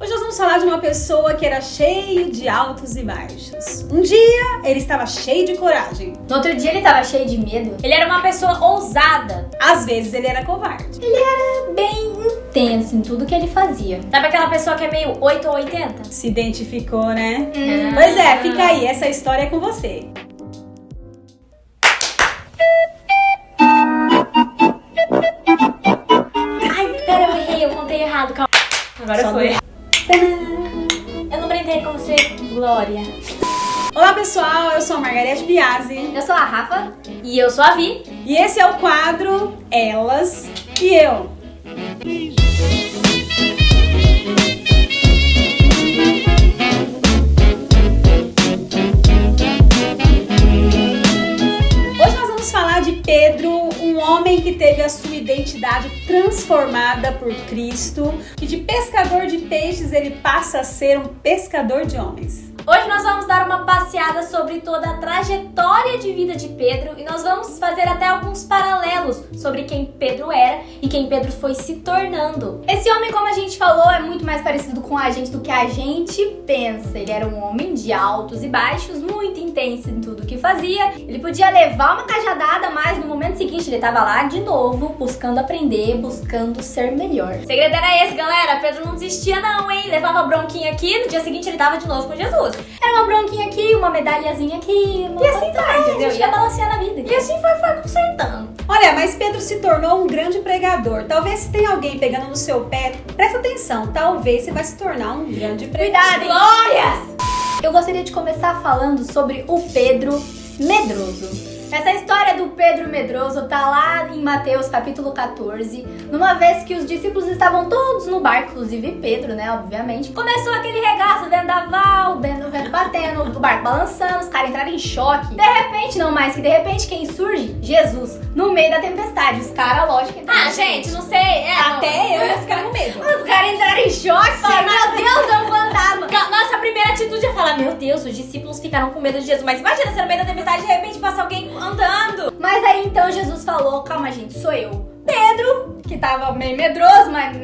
Hoje nós vamos falar de uma pessoa que era cheio de altos e baixos. Um dia ele estava cheio de coragem. No outro dia ele estava cheio de medo. Ele era uma pessoa ousada. Às vezes ele era covarde. Ele era bem intenso em tudo que ele fazia. Sabe aquela pessoa que é meio 8 ou 80? Se identificou, né? Pois é, fica aí, essa história é com você. Ai, pera, eu errei, eu contei errado, calma. Agora Só foi. Eu não brindei com você, Glória. Olá pessoal, eu sou a Margarete Biasi. Eu sou a Rafa. E eu sou a Vi. E esse é o quadro Elas e Eu. Hoje nós vamos falar de Pedro, um homem que teve a sua identidade transformada por Cristo, que de pescador de peixes ele passa a ser um pescador de homens. Hoje nós vamos dar uma passeada sobre toda a trajetória de vida de Pedro e nós vamos fazer até alguns paralelos sobre quem Pedro era e quem Pedro foi se tornando. Esse homem, como a gente falou, é muito mais parecido com a gente do que a gente pensa. Ele era um homem de altos e baixos, muito intenso em tudo que fazia. Ele podia levar uma cajadada, mas no momento seguinte ele estava lá de novo, buscando aprender, buscando ser melhor. O segredo era esse, galera. Pedro não desistia não, hein? Levava bronquinha aqui, no dia seguinte ele tava de novo com Jesus. Era uma bronquinha aqui, uma medalhazinha aqui, E assim vai, entendeu? A gente ia balanceando a vida. E assim foi consertando. Olha, mas Pedro se tornou um grande pregador. Talvez se tem alguém pegando no seu pé, presta atenção, talvez você vai se tornar um grande pregador. Cuidado, hein? Glórias! Eu gostaria de começar falando sobre o Pedro medroso. Essa história do Pedro medroso tá lá em Mateus capítulo 14, numa vez que os discípulos estavam todos no barco, inclusive Pedro, né, obviamente. Começou aquele regaço, vendaval, o vento batendo, o barco balançando, os caras entraram em choque. De repente, não mais que de repente, quem surge? Jesus, no meio da tempestade. Os caras, lógico, entraram. Ah, gente, não sei. Até eu ia ficar com medo. Os caras entraram em choque, falaram, meu Deus, é um fantasma. Nossa primeira atitude é falar, meu Deus, os discípulos ficaram com medo de Jesus. Mas imagina você no meio da tempestade, de repente passa alguém andando. Mas aí então Jesus falou, calma gente, sou eu. Pedro, que tava meio medroso, mas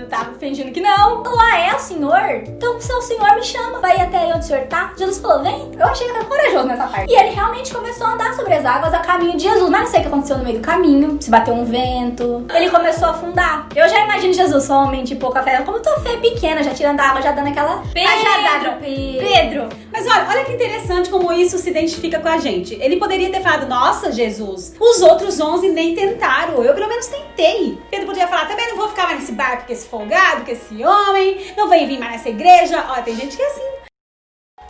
tava fingindo que não. Lá é o senhor? Então se o senhor me chama, vai até aí onde o senhor tá. Jesus falou, vem. Eu achei que era corajoso nessa parte. E ele realmente começou a andar sobre as águas a caminho de Jesus. Mas não sei o que aconteceu no meio do caminho, se bateu um vento. Ele começou a afundar. Eu já imagino Jesus, só um homem de pouca fé. Como tua fé é pequena, já tirando a água, já dando aquela cajadada. Pedro. Mas olha que interessante como isso se identifica com a gente. Ele poderia ter falado, nossa, Jesus, os outros 11 nem tentaram. Eu pelo menos tentei. Pedro podia falar, também não vou ficar mais nesse barco com esse folgado, com esse homem, não vem vir mais nessa igreja. Olha, tem gente que é assim.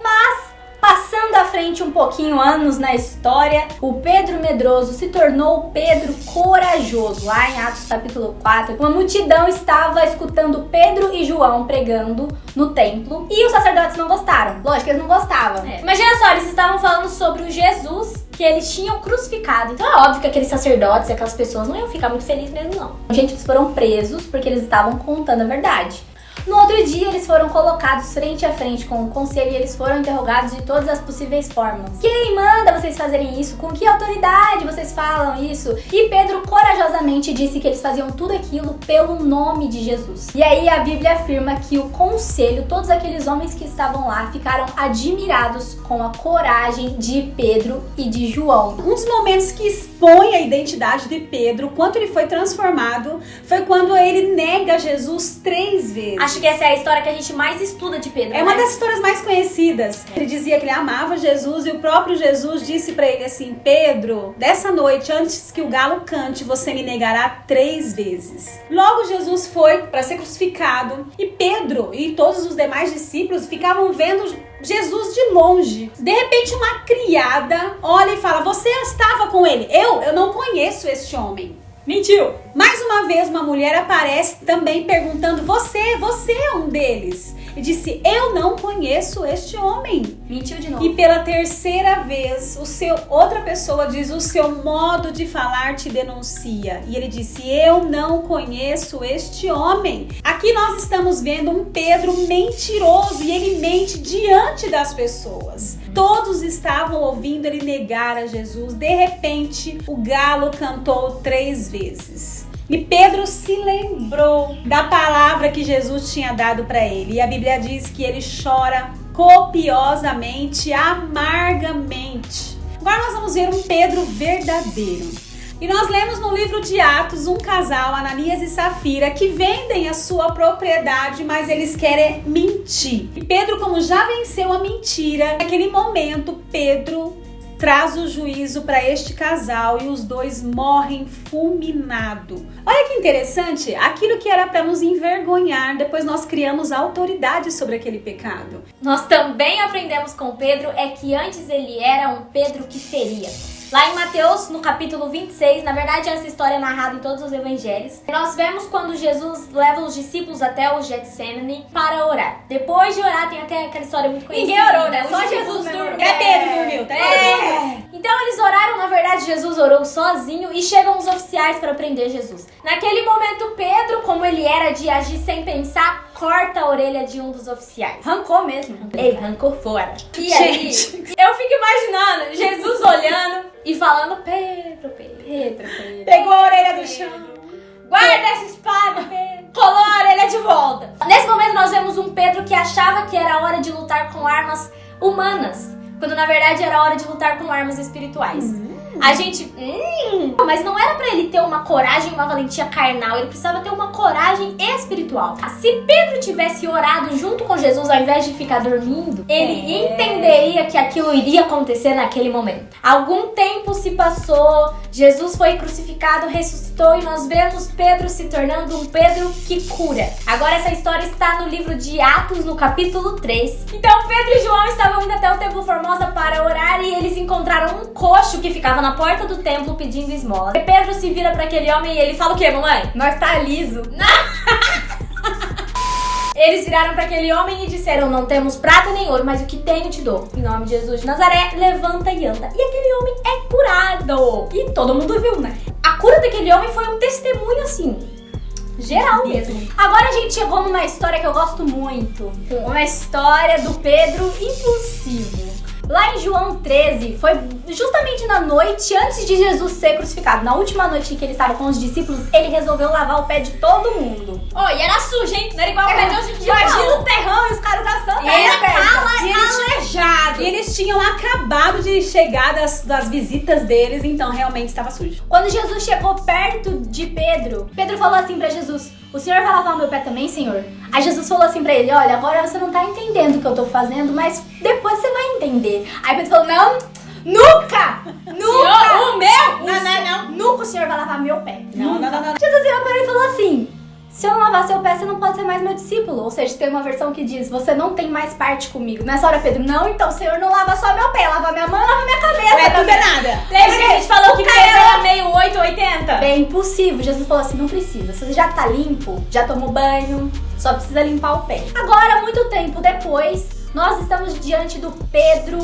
Mas, passando à frente um pouquinho anos na história, o Pedro medroso se tornou o Pedro corajoso. Lá em Atos capítulo 4, uma multidão estava escutando Pedro e João pregando no templo e os sacerdotes não gostaram. Lógico que eles não gostavam. Imagina só, eles estavam falando sobre o Jesus que eles tinham crucificado. Então é óbvio que aqueles sacerdotes e aquelas pessoas não iam ficar muito felizes mesmo, não. Gente, eles foram presos porque eles estavam contando a verdade. No outro dia, eles foram colocados frente a frente com o conselho e eles foram interrogados de todas as possíveis formas. Quem manda vocês fazerem isso? Com que autoridade vocês falam isso? E Pedro corajosamente disse que eles faziam tudo aquilo pelo nome de Jesus. E aí a Bíblia afirma que o conselho, todos aqueles homens que estavam lá, ficaram admirados com a coragem de Pedro e de João. Um dos momentos que expõe a identidade de Pedro, quanto ele foi transformado, foi quando ele nega Jesus 3 vezes. Acho que essa é a história que a gente mais estuda de Pedro. É uma das histórias mais conhecidas. Ele dizia que ele amava Jesus e o próprio Jesus disse pra ele assim, Pedro, dessa noite, antes que o galo cante, você me negará 3 vezes. Logo Jesus foi para ser crucificado e Pedro e todos os demais discípulos ficavam vendo Jesus de longe. De repente uma criada olha e fala, você estava com ele? Eu não conheço este homem. Mentiu! Mais uma vez uma mulher aparece também perguntando, você é um deles. E disse, eu não conheço este homem. Mentiu de novo. E pela 3ª vez, outra pessoa diz, o seu modo de falar te denuncia. E ele disse, eu não conheço este homem. Aqui nós estamos vendo um Pedro mentiroso e ele mente diante das pessoas. Todos estavam ouvindo ele negar a Jesus. De repente, o galo cantou 3 vezes. E Pedro se lembrou da palavra que Jesus tinha dado para ele. E a Bíblia diz que ele chora copiosamente, amargamente. Agora nós vamos ver um Pedro verdadeiro. E nós lemos no livro de Atos um casal, Ananias e Safira, que vendem a sua propriedade, mas eles querem mentir. E Pedro, como já venceu a mentira, naquele momento Pedro traz o juízo para este casal e os dois morrem fulminados. Olha que interessante, aquilo que era para nos envergonhar, depois nós criamos autoridade sobre aquele pecado. Nós também aprendemos com Pedro é que antes ele era um Pedro que feria. Lá em Mateus, no capítulo 26, na verdade essa história é narrada em todos os evangelhos, nós vemos quando Jesus leva os discípulos até o Getsemane para orar. Depois de orar, tem até aquela história muito conhecida. Ninguém orou, né? Os Só discípulos Jesus dormiram. dormiu. Pedro dormiu, Então eles oraram, na verdade Jesus orou sozinho e chegam os oficiais para prender Jesus. Naquele momento Pedro, como ele era de agir sem pensar, corta a orelha de um dos oficiais. Arrancou mesmo. Ele arrancou fora. E aí, eu fico imaginando Jesus olhando e falando, Pedro. Pegou a orelha do chão. Guarda essa espada, Pedro. Colou a orelha de volta. Nesse momento nós vemos um Pedro que achava que era hora de lutar com armas humanas, quando na verdade era hora de lutar com armas espirituais. A gente... Mas não era pra ele ter uma coragem e uma valentia carnal, ele precisava ter uma coragem espiritual. Se Pedro tivesse orado junto com Jesus ao invés de ficar dormindo, ele entenderia que aquilo iria acontecer naquele momento. Algum tempo se passou, Jesus foi crucificado, ressuscitou e nós vemos Pedro se tornando um Pedro que cura. Agora essa história está no livro de Atos, no capítulo 3. Então Pedro e João estavam indo até o Templo Formosa para orar e eles encontraram um coxo que ficava na porta do templo pedindo esmola. E Pedro se vira para aquele homem e ele fala o quê, mamãe? Nós tá liso. Eles viraram para aquele homem e disseram, não temos prata nem ouro, mas o que tenho te dou. Em nome de Jesus de Nazaré, levanta e anda. E aquele homem é curado. E todo mundo viu, né? A cura daquele homem foi um testemunho assim, geral mesmo. Agora a gente chegou numa história que eu gosto muito. Uma história do Pedro impulsivo. Lá em João 13, foi justamente na noite antes de Jesus ser crucificado. Na última noite que ele estava com os discípulos, ele resolveu lavar o pé de todo mundo. E era sujo, hein? Não era igual o pé de hoje em dia, Imagina não. o terrão e os caras assando. E era calejado. E eles tinham acabado de chegar das visitas deles, então realmente estava sujo. Quando Jesus chegou perto de Pedro, Pedro falou assim pra Jesus, o senhor vai lavar o meu pé também, senhor? Aí Jesus falou assim pra ele, olha, agora você não tá entendendo o que eu tô fazendo, mas depois você vai entender. Aí Pedro falou, não, nunca! Senhor, o meu? Nunca o senhor vai lavar meu pé. Não. Jesus virou pra ele e falou assim, se eu não lavar seu pé, você não pode ser mais meu discípulo. Ou seja, tem uma versão que diz, você não tem mais parte comigo. Nessa hora, Pedro, não, então o senhor não lava só meu pé, lava minha mão, lava minha cabeça. É tudo é nada. Lembra que a gente falou que Pedro era meio 880? É impossível. Jesus falou assim, não precisa. Você já tá limpo, já tomou banho, só precisa limpar o pé. Agora, muito tempo depois, nós estamos diante do Pedro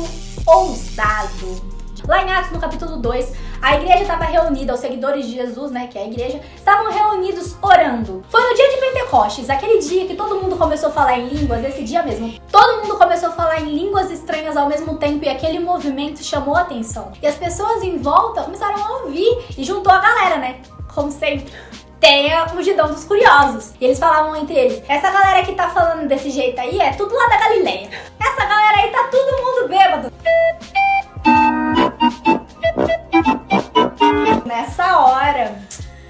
ousado. Lá em Atos, no capítulo 2, a igreja estava reunida, os seguidores de Jesus, né, que é a igreja, estavam reunidos orando. Foi no dia de Pentecostes, aquele dia que todo mundo começou a falar em línguas, esse dia mesmo. Todo mundo começou a falar em línguas estranhas ao mesmo tempo e aquele movimento chamou a atenção. E as pessoas em volta começaram a ouvir e juntou a galera, né, como sempre. Tem a multidão dos curiosos. E eles falavam entre eles, essa galera que tá falando desse jeito aí é tudo lá da Galileia. Essa galera aí tá todo mundo bêbado. Nessa hora,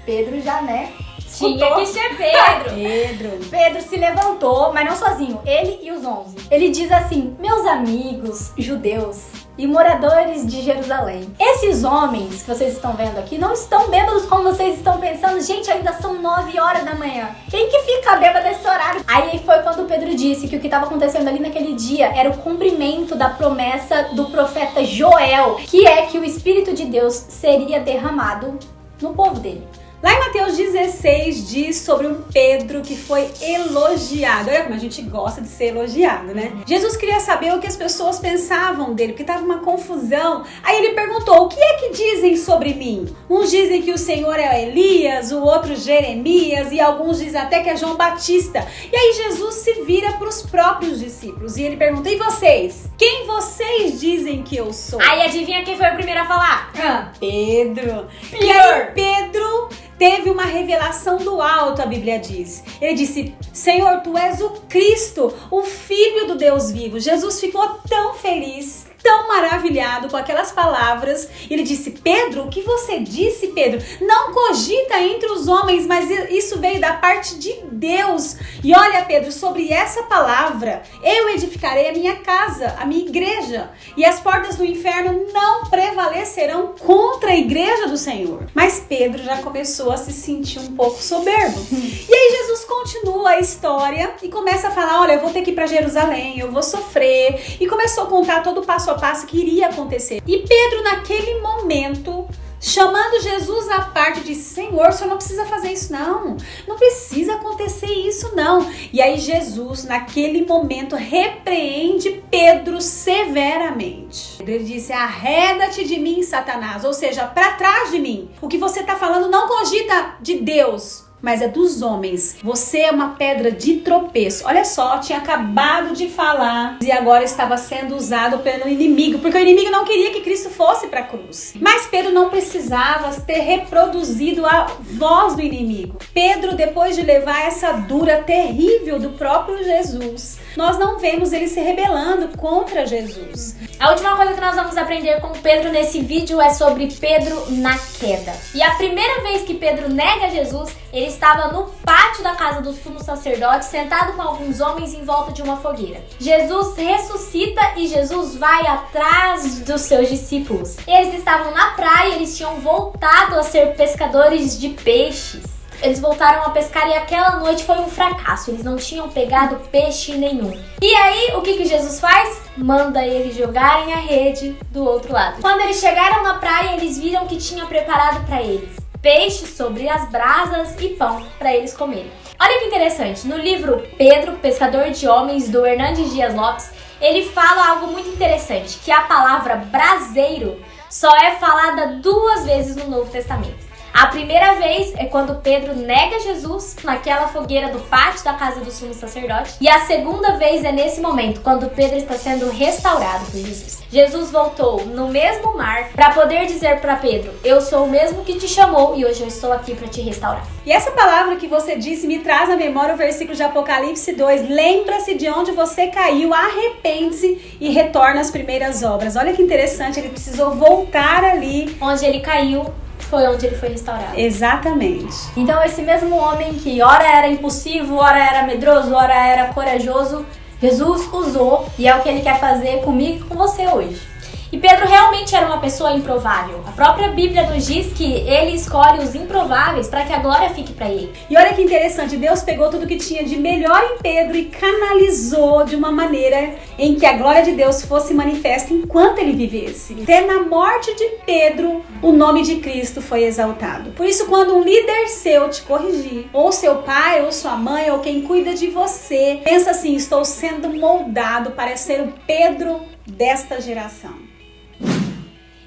Pedro já, né? Tinha que ser Pedro. Pedro se levantou, mas não sozinho, ele e os 11. Ele diz assim, meus amigos judeus e moradores de Jerusalém, esses homens que vocês estão vendo aqui não estão bêbados como vocês estão pensando. Gente, ainda são 9 horas da manhã. Quem que fica bêbado nesse horário? Aí foi quando Pedro disse que o que estava acontecendo ali naquele dia era o cumprimento da promessa do profeta Joel, que é que o Espírito de Deus seria derramado no povo dele. Lá em Mateus 16 diz sobre um Pedro que foi elogiado. Olha como a gente gosta de ser elogiado, né? Jesus queria saber o que as pessoas pensavam dele, porque estava uma confusão. Aí ele perguntou, o que é que dizem sobre mim? Uns dizem que o Senhor é Elias, o outro Jeremias, e alguns dizem até que é João Batista. E aí Jesus se vira para os próprios discípulos e ele pergunta, e vocês? Quem vocês dizem que eu sou? Aí adivinha quem foi o primeiro a falar? Pedro. Pior. E aí Pedro teve uma revelação do alto, a Bíblia diz. Ele disse: Senhor, tu és o Cristo, o Filho do Deus vivo. Jesus ficou tão feliz, tão maravilhado com aquelas palavras. Ele disse: Pedro, o que você disse, Pedro? Não cogita entre os homens, mas isso veio da parte de Deus. E olha, Pedro, sobre essa palavra, eu edificarei a minha casa, a minha igreja, e as portas do inferno não prevalecerão contra a igreja do Senhor. Mas Pedro já começou a se sentir um pouco soberbo. E aí Jesus continua a história e começa a falar: olha, eu vou ter que ir para Jerusalém, eu vou sofrer. E começou a contar todo o passo a passo que iria acontecer. E Pedro, naquele momento, chamando Jesus à parte, disse: Senhor, o Senhor não precisa fazer isso não. Não precisa acontecer isso não. E aí Jesus, naquele momento, repreende Pedro severamente. Ele disse: arreda-te de mim, Satanás. Ou seja, para trás de mim. O que você está falando não cogita de Deus, mas é dos homens. Você é uma pedra de tropeço. Olha só, tinha acabado de falar e agora estava sendo usado pelo inimigo, porque o inimigo não queria que Cristo fosse para a cruz. Mas Pedro não precisava ter reproduzido a voz do inimigo. Pedro, depois de levar essa dura terrível do próprio Jesus, nós não vemos ele se rebelando contra Jesus. A última coisa que nós vamos aprender com Pedro nesse vídeo é sobre Pedro na queda. E a primeira vez que Pedro nega Jesus, ele estava no pátio da casa do sumo sacerdote, sentado com alguns homens em volta de uma fogueira. Jesus ressuscita e Jesus vai atrás dos seus discípulos. Eles estavam na praia, eles tinham voltado a ser pescadores de peixes. Eles voltaram a pescar e aquela noite foi um fracasso. Eles não tinham pegado peixe nenhum. E aí, o que Jesus faz? Manda eles jogarem a rede do outro lado. Quando eles chegaram na praia, eles viram que tinha preparado para eles peixe sobre as brasas e pão para eles comerem. Olha que interessante, no livro Pedro, Pescador de Homens, do Hernandes Dias Lopes, ele fala algo muito interessante, que a palavra braseiro só é falada 2 vezes no Novo Testamento. A primeira vez é quando Pedro nega Jesus naquela fogueira do pátio da casa do sumo sacerdote. E a segunda vez é nesse momento, quando Pedro está sendo restaurado por Jesus. Jesus voltou no mesmo mar para poder dizer para Pedro: eu sou o mesmo que te chamou e hoje eu estou aqui para te restaurar. E essa palavra que você disse me traz à memória o versículo de Apocalipse 2. Lembra-se de onde você caiu, arrepende-se e retorna às primeiras obras. Olha que interessante, ele precisou voltar ali. Onde ele caiu foi onde ele foi restaurado. Exatamente. Então esse mesmo homem que ora era impulsivo, ora era medroso, ora era corajoso, Jesus usou e é o que ele quer fazer comigo e com você hoje. E Pedro realmente era uma pessoa improvável. A própria Bíblia nos diz que ele escolhe os improváveis para que a glória fique para ele. E olha que interessante, Deus pegou tudo que tinha de melhor em Pedro e canalizou de uma maneira em que a glória de Deus fosse manifesta enquanto ele vivesse. Até na morte de Pedro, o nome de Cristo foi exaltado. Por isso, quando um líder seu te corrigir, ou seu pai, ou sua mãe, ou quem cuida de você, pensa assim: estou sendo moldado para ser o Pedro desta geração.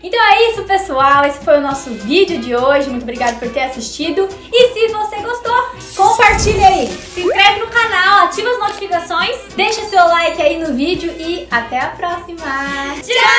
Então é isso, pessoal, esse foi o nosso vídeo de hoje, muito obrigada por ter assistido e se você gostou, Compartilha aí, se inscreve no canal, ativa as notificações, deixa seu like aí no vídeo e até a próxima! tchau!